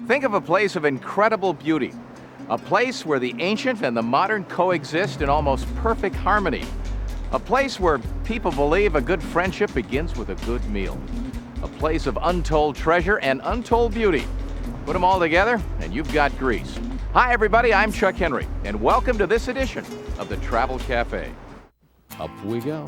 Think of a place of incredible beauty, a place where the ancient and the modern coexist in almost perfect harmony, a place where people believe a good friendship begins with a good meal, a place of untold treasure and untold beauty. Put them all together and you've got Greece. Hi everybody, I'm Chuck Henry, and welcome to this edition of the Travel Cafe. Up we go.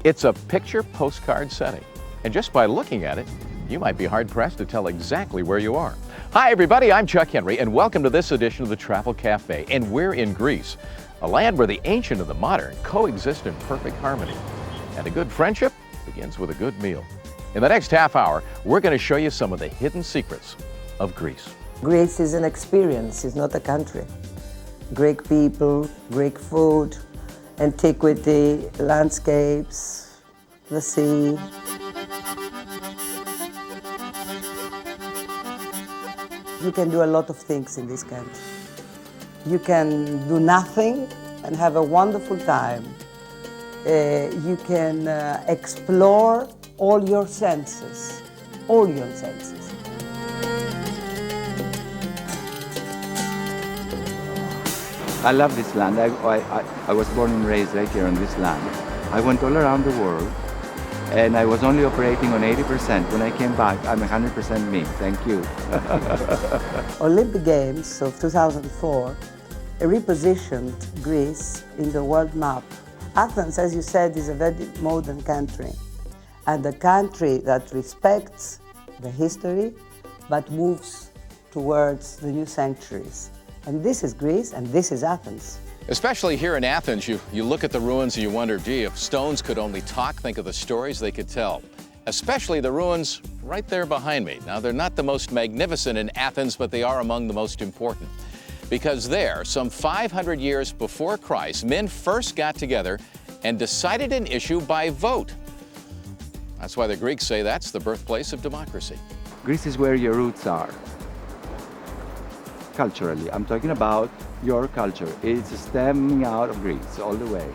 It's a picture postcard setting, and just by looking at it, you might be hard-pressed to tell exactly where you are. Hi everybody, I'm Chuck Henry, and welcome to this edition of the Travel Cafe, and we're in Greece, a land where the ancient and the modern coexist in perfect harmony, and a good friendship begins with a good meal. In the next half hour, we're going to show you some of the hidden secrets of Greece. Greece is an experience, it's not a country. Greek people, Greek food, antiquity, landscapes, the sea. You can do a lot of things in this country. You can do nothing and have a wonderful time. You can explore all your senses, all your senses. I love this land. I was born and raised right here on this land. I went all around the world, and I was only operating on 80%. When I came back, I'm 100% me. Thank you. Olympic Games of 2004 repositioned Greece in the world map. Athens, as you said, is a very modern country, and a country that respects the history but moves towards the new centuries. And this is Greece, and this is Athens. Especially here in Athens, you look at the ruins and you wonder, gee, if stones could only talk, think of the stories they could tell. Especially the ruins right there behind me. Now, they're not the most magnificent in Athens, but they are among the most important. Because there, some 500 years before Christ, men first got together and decided an issue by vote. That's why the Greeks say that's the birthplace of democracy. Greece is where your roots are. Culturally, I'm talking about your culture. It's stemming out of Greece all the way.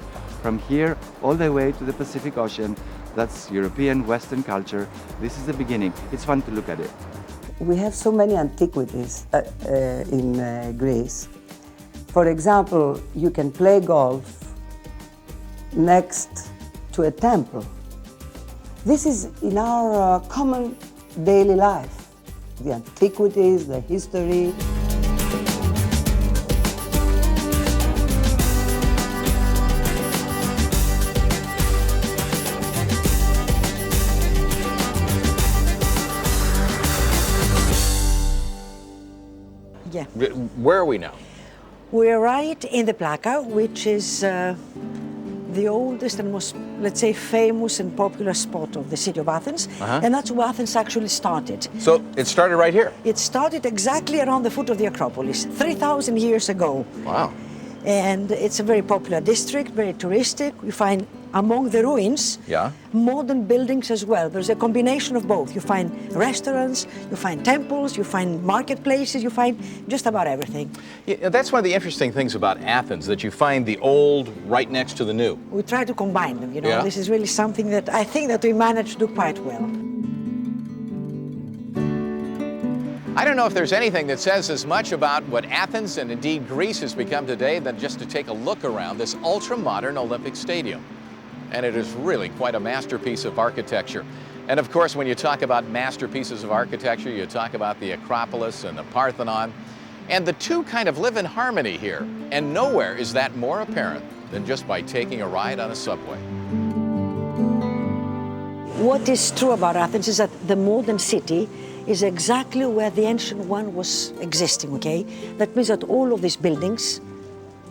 From here all the way to the Pacific Ocean, that's European Western culture. This is the beginning. It's fun to look at it. We have so many antiquities in Greece. For example, you can play golf next to a temple. This is in our common daily life. The antiquities, the history. Yeah. Where are we now? We're right in the Plaka, which is the oldest and most, let's say, famous and popular spot of the city of Athens. And that's where Athens actually started. So it started right here? It started exactly around the foot of the Acropolis, 3,000 years ago. Wow. And it's a very popular district, very touristic. We find among the ruins, modern buildings as well. There's a combination of both. You find restaurants, you find temples, you find marketplaces, you find just about everything. Yeah, that's one of the interesting things about Athens, that you find the old right next to the new. We try to combine them, you know. This is really something that I think that we manage to do quite well. I don't know if there's anything that says as much about what Athens and indeed Greece has become today than just to take a look around this ultra-modern Olympic Stadium. And it is really quite a masterpiece of architecture. And of course, when you talk about masterpieces of architecture, you talk about the Acropolis and the Parthenon. And the two kind of live in harmony here. And nowhere is that more apparent than just by taking a ride on a subway. What is true about Athens is that the modern city is exactly where the ancient one was existing, okay? That means that all of these buildings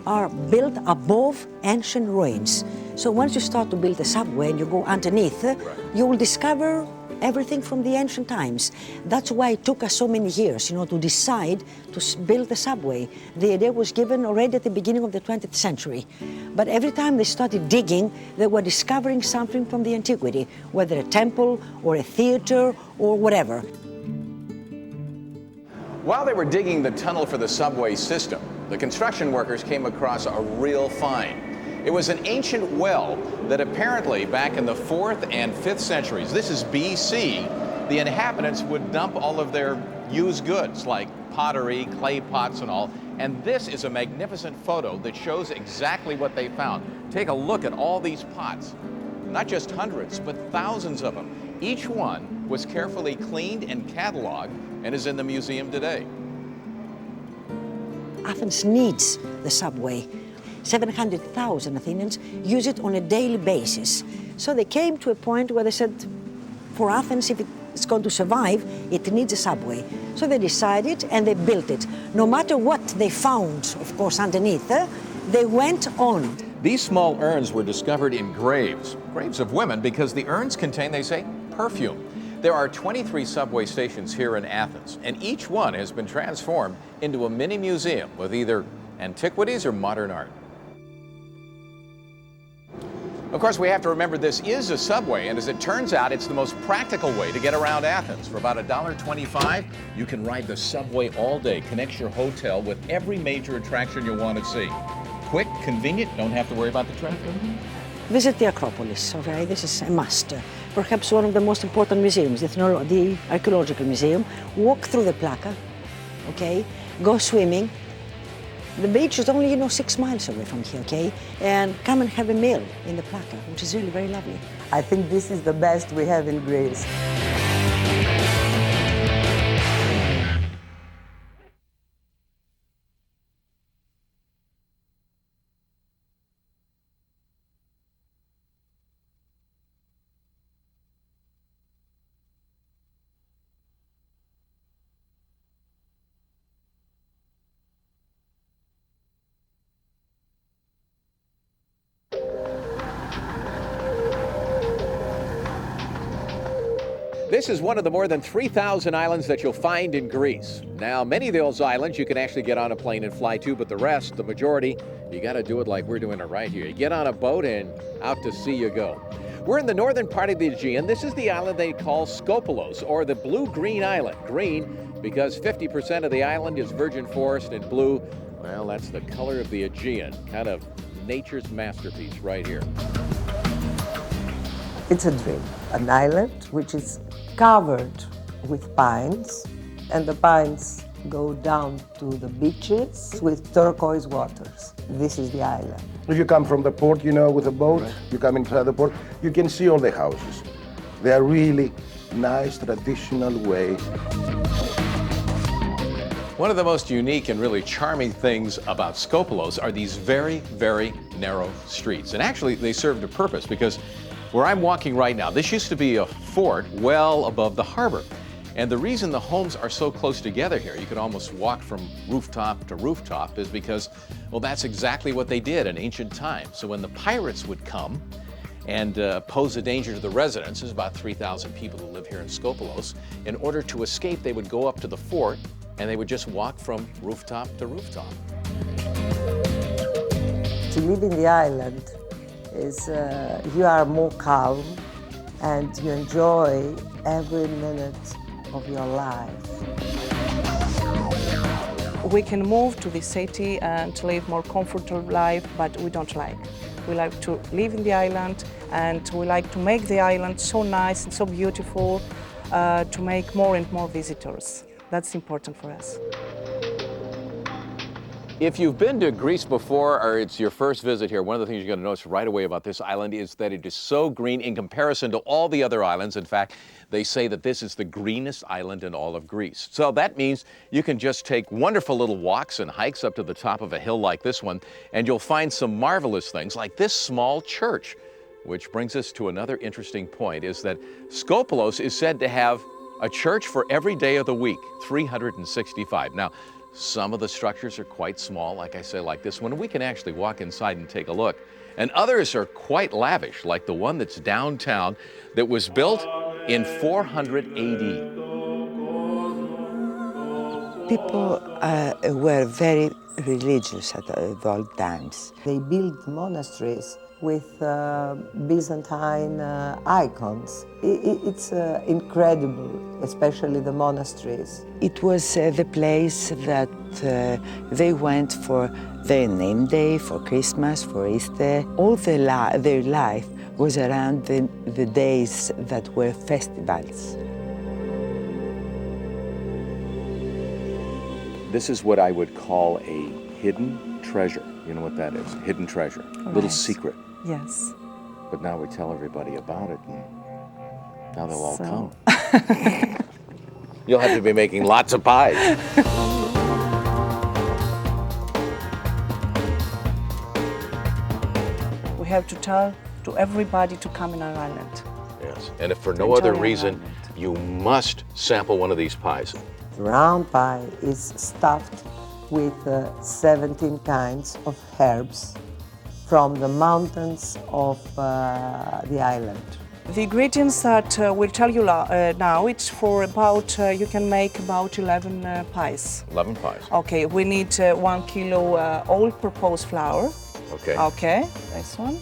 are built above ancient ruins. So once you start to build the subway and you go underneath, you will discover everything from the ancient times. That's why it took us so many years, to decide to build the subway. The idea was given already at the beginning of the 20th century. But every time they started digging, they were discovering something from the antiquity, whether a temple or a theater or whatever. While they were digging the tunnel for the subway system, the construction workers came across a real find. It was an ancient well that apparently back in the 4th and 5th centuries, this is BC, the inhabitants would dump all of their used goods like pottery, clay pots and all. And this is a magnificent photo that shows exactly what they found. Take a look at all these pots. Not just hundreds, but thousands of them. Each one was carefully cleaned and cataloged and is in the museum today. Athens needs the subway. 700,000 Athenians use it on a daily basis. So they came to a point where they said, for Athens, if it's going to survive, it needs a subway. So they decided and they built it. No matter what they found, of course, underneath, they went on. These small urns were discovered in graves of women, because the urns contain, they say, perfume. There are 23 subway stations here in Athens, and each one has been transformed into a mini museum with either antiquities or modern art. Of course, we have to remember this is a subway, and as it turns out, it's the most practical way to get around Athens. For about $1.25, you can ride the subway all day, connects your hotel with every major attraction you want to see. Quick, convenient, don't have to worry about the traffic. Visit the Acropolis, okay? This is a must. Perhaps one of the most important museums, the Archaeological Museum. Walk through the Plaka, okay? Go swimming. The beach is only, 6 miles away from here, okay? And come and have a meal in the Plaka, which is really very lovely. I think this is the best we have in Greece. This is one of the more than 3,000 islands that you'll find in Greece. Now, many of those islands you can actually get on a plane and fly to, but the rest, the majority, you got to do it like we're doing it right here. You get on a boat and out to sea you go. We're in the northern part of the Aegean. This is the island they call Skopelos, or the blue-green island. Green because 50% of the island is virgin forest, and blue, well, that's the color of the Aegean. Kind of nature's masterpiece right here. It's a dream, an island which is covered with pines, and the pines go down to the beaches with turquoise waters. This is the island. If you come from the port, with a boat, you come inside the port, you can see all the houses. They are really nice, traditional ways. One of the most unique and really charming things about Skopelos are these very, very narrow streets. And actually, they served a purpose, because where I'm walking right now, this used to be a fort well above the harbor. And the reason the homes are so close together here, you could almost walk from rooftop to rooftop, is because, well, that's exactly what they did in ancient times. So when the pirates would come and pose a danger to the residents, there's about 3,000 people who live here in Skopelos, in order to escape, they would go up to the fort and they would just walk from rooftop to rooftop. To live in the island is you are more calm and you enjoy every minute of your life. We can move to the city and live more comfortable life, but we don't like. We like to live in the island, and we like to make the island so nice and so beautiful, to make more and more visitors. That's important for us. If you've been to Greece before, or it's your first visit here, one of the things you're going to notice right away about this island is that it is so green in comparison to all the other islands. In fact, they say that this is the greenest island in all of Greece. So that means you can just take wonderful little walks and hikes up to the top of a hill like this one, and you'll find some marvelous things like this small church. Which brings us to another interesting point, is that Skopelos is said to have a church for every day of the week, 365. Now, some of the structures are quite small, like I say, like this one. We can actually walk inside and take a look. And others are quite lavish, like the one that's downtown that was built in 400 AD. People were very religious at the old times. They built monasteries with Byzantine icons. It's incredible, especially the monasteries. It was the place that they went for their name day, for Christmas, for Easter. All their life was around the days that were festivals. This is what I would call a hidden treasure. You know what that is? Hidden treasure. A little secret. Yes. But now we tell everybody about it, and now they'll all come. You'll have to be making lots of pies. We have to tell to everybody to come in our island. Yes, and if for no other reason, you must sample one of these pies. The round pie is stuffed with 17 kinds of herbs from the mountains of the island. The ingredients that we'll tell you now, it's for about, you can make about 11 pies. 11 pies. Okay, we need 1 kilo all-purpose flour. Okay. Okay, this one.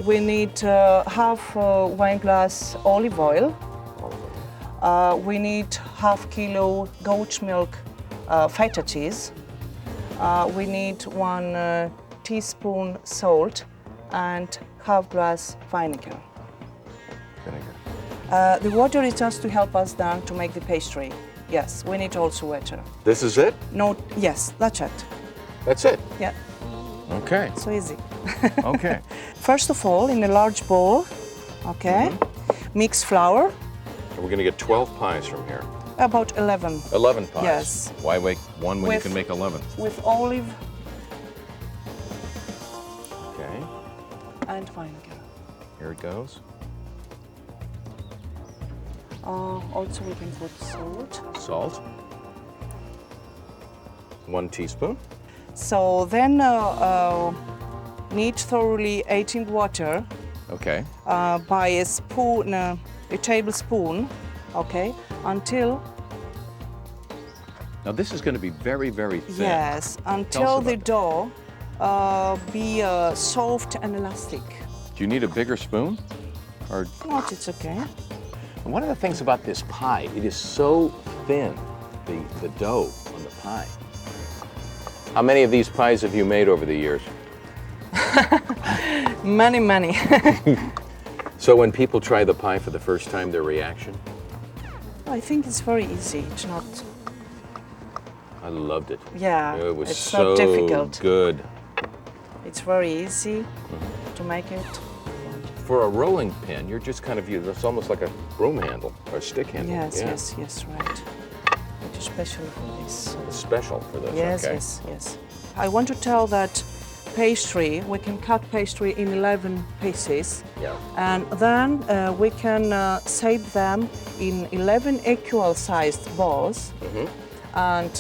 We need half wine glass olive oil. We need half kilo goat milk feta cheese. We need 1 teaspoon salt and half glass vinegar. The water is just to help us then to make the pastry. Yes, we need also water. This is it? No, yes, that's it. That's it? Yeah. Okay. So easy. Okay. First of all, in a large bowl, okay, mix flour. We're going to get 12 pies from here. About 11. 11 pies? Yes. Why make one when you can make 11? With olive Okay. and vinegar. Here it goes. Also we can put salt. Salt. 1 teaspoon. So then knead thoroughly 18 water Okay. by a spoon, a tablespoon, okay, until Now this is going to be very, very thin. yes, until the dough be soft and elastic. Do you need a bigger spoon? Or Not, it's okay. one of the things about this pie, it is so thin, the dough on the pie. How many of these pies have you made over the years? Many, many. So when people try the pie for the first time, their reaction? I think it's very easy. It's not. I loved it. Yeah, It was it's so not difficult. good. It's very easy to make it. For a rolling pin, you're just kind of, it's almost like a broom handle or a stick handle. Yes, Yeah. yes, right. It's special for this. It's special for this, Yes, okay. yes. I want to tell that pastry, we can cut pastry in 11 pieces. Yeah. And then we can shape them in 11 equal sized balls. And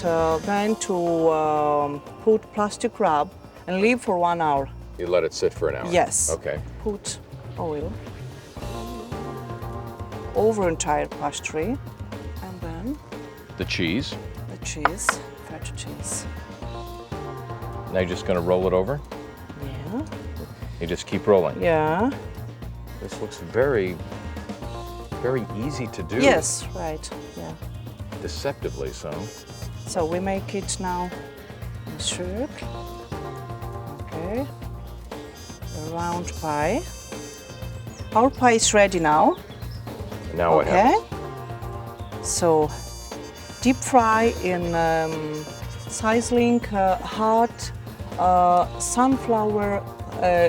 then to put plastic wrap and leave for 1 hour. You let it sit for an hour? Yes. Okay. Put oil over entire pastry, and then The cheese. the cheese, feta cheese. Now you're just going to roll it over? Yeah. You just keep rolling? Yeah. This looks very, very easy to do. Yes, right. Yeah. Deceptively so. So we make it now in circle. Okay. A round pie. Our pie is ready now. Now what Okay. happens? So deep fry in sizzling hot sunflower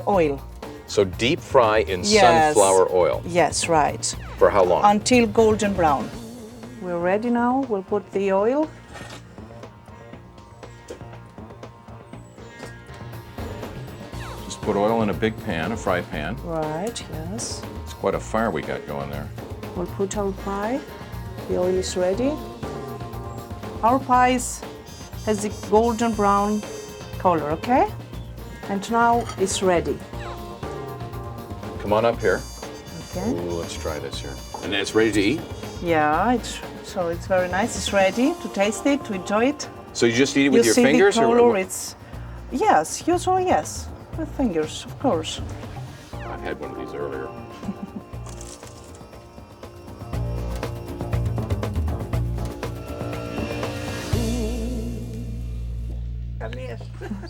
oil. So deep fry in Yes. sunflower oil. Yes, right. For how long? Until golden brown. We're ready now. We'll put the oil. Just put oil in a big pan, a fry pan. Right, yes. It's quite a fire we got going there. We'll put our pie. The oil is ready. Our pie has a golden brown color, okay? And now it's ready. Come on up here. Okay. Ooh, let's try this here. And it's ready to eat? Yeah, it's very nice. It's ready to taste it, to enjoy it. So you just eat it with your see fingers? The color, or it's yes, usually yes, with fingers, of course. I've had one of these earlier.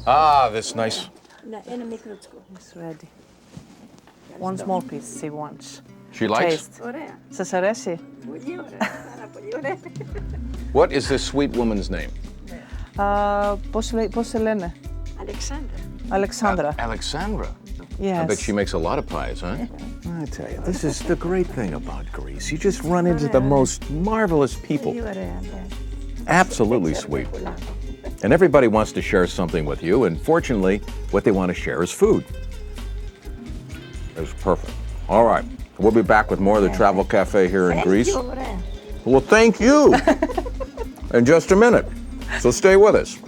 Ah, this nice. It's ready. One small piece, see once. She likes? Taste. Σας αρέσει? What is this sweet woman's name? Πώς σε λένε? Alexandra. Alexandra. Yes. I bet she makes a lot of pies, huh? I tell you, this is the great thing about Greece. You just run into the most marvelous people. Absolutely sweet. And everybody wants to share something with you, and fortunately, what they want to share is food. It's perfect. All right, we'll be back with more of the Travel Cafe here in Greece. Well, thank you. In just a minute. So stay with us.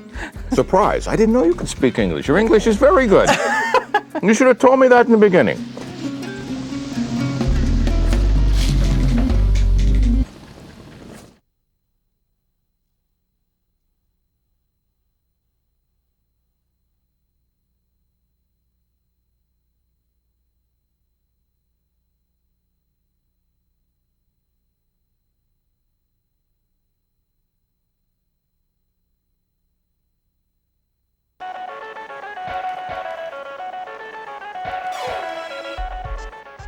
Surprise, I didn't know you could speak English. Your English is very good. You should have told me that in the beginning.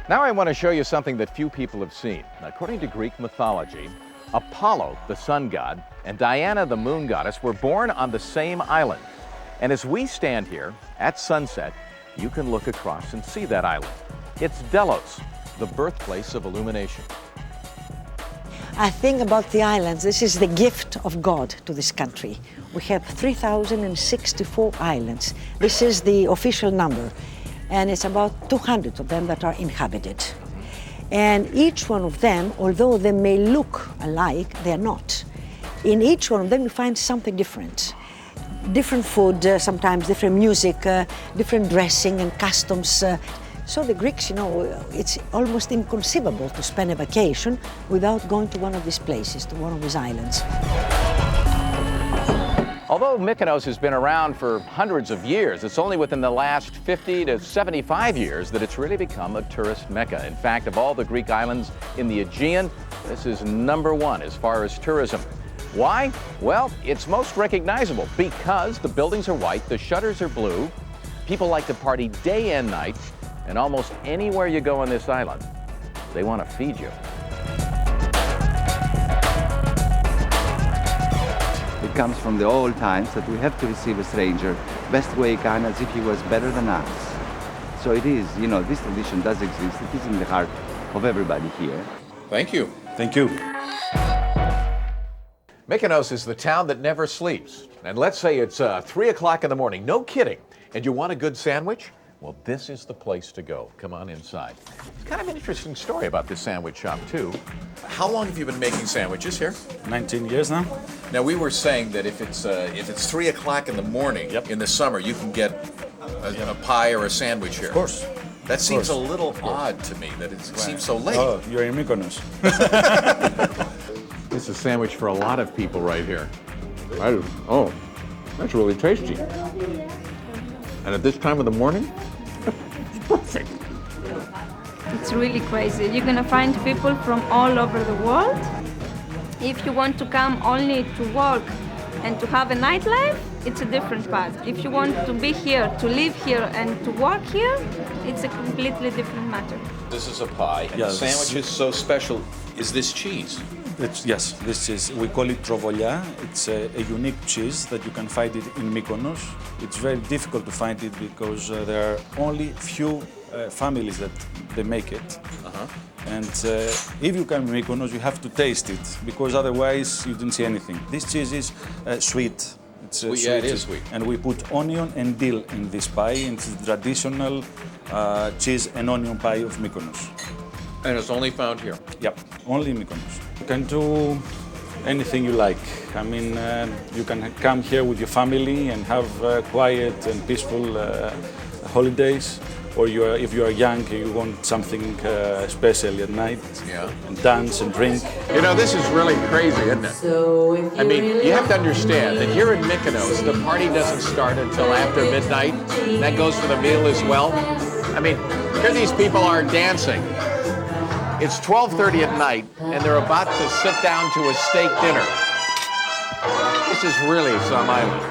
Now I want to show you something that few people have seen. According to Greek mythology, Apollo, the sun god, and Diana, the moon goddess, were born on the same island. And as we stand here at sunset, you can look across and see that island. It's Delos, the birthplace of illumination. I think about the islands, this is the gift of God to this country. We have 3,064 islands. This is the official number. And it's about 200 of them that are inhabited. And each one of them, although they may look alike, they're not. In each one of them you find something different. Different food, sometimes different music, different dressing and customs. So the Greeks, you know, it's almost inconceivable to spend a vacation without going to one of these places, to one of these islands. Although Mykonos has been around for hundreds of years, it's only within the last 50 to 75 years that it's really become a tourist mecca. In fact, of all the Greek islands in the Aegean, this is #1 as far as tourism. Why? Well, it's most recognizable because the buildings are white, the shutters are blue, people like to party day and night, and almost anywhere you go on this island, they want to feed you. It comes from the old times that we have to receive a stranger best way we can, as if he was better than us. So it is, you know, this tradition does exist. It is in the heart of everybody here. Thank you. Thank you. Mykonos is the town that never sleeps. And let's say it's 3 o'clock in the morning, no kidding, and you want a good sandwich? Well, this is the place to go. Come on inside. It's kind of an interesting story about this sandwich shop, too. How long have you been making sandwiches here? 19 years now. Now, we were saying that if it's 3 o'clock in the morning in the summer, you can get a pie or a sandwich here. Of course. That seems a little odd to me, that it seems so late. Oh, you're in Mykonos. This is a sandwich for a lot of people right here. Oh, that's really tasty. And at this time of the morning, it's perfect. It's really crazy. You're gonna find people from all over the world. If you want to come only to work and to have a nightlife, it's a different path. If you want to be here, to live here and to work here, it's a completely different matter. This is a pie, and the sandwich is so special. Is this cheese? Yes, this is, we call it trovolia. It's a unique cheese that you can find it in Mykonos. It's very difficult to find it because there are only few families that they make it. And if you come to Mykonos, you have to taste it because otherwise you don't see anything. This cheese is sweet. It's sweet, yeah, it is sweet. And we put onion and dill in this pie. And it's the traditional cheese and onion pie of Mykonos. And it's only found here? Yep, only in Mykonos. You can do anything you like. I mean, you can come here with your family and have quiet and peaceful holidays. Or if you are young, you want something special at night, and dance and drink. You know, this is really crazy, isn't it? I mean, you have to understand that here in Mykonos, the party doesn't start until after midnight. That goes for the meal as well. I mean, here these people are dancing. It's 12:30 at night, and they're about to sit down to a steak dinner. This is really some island.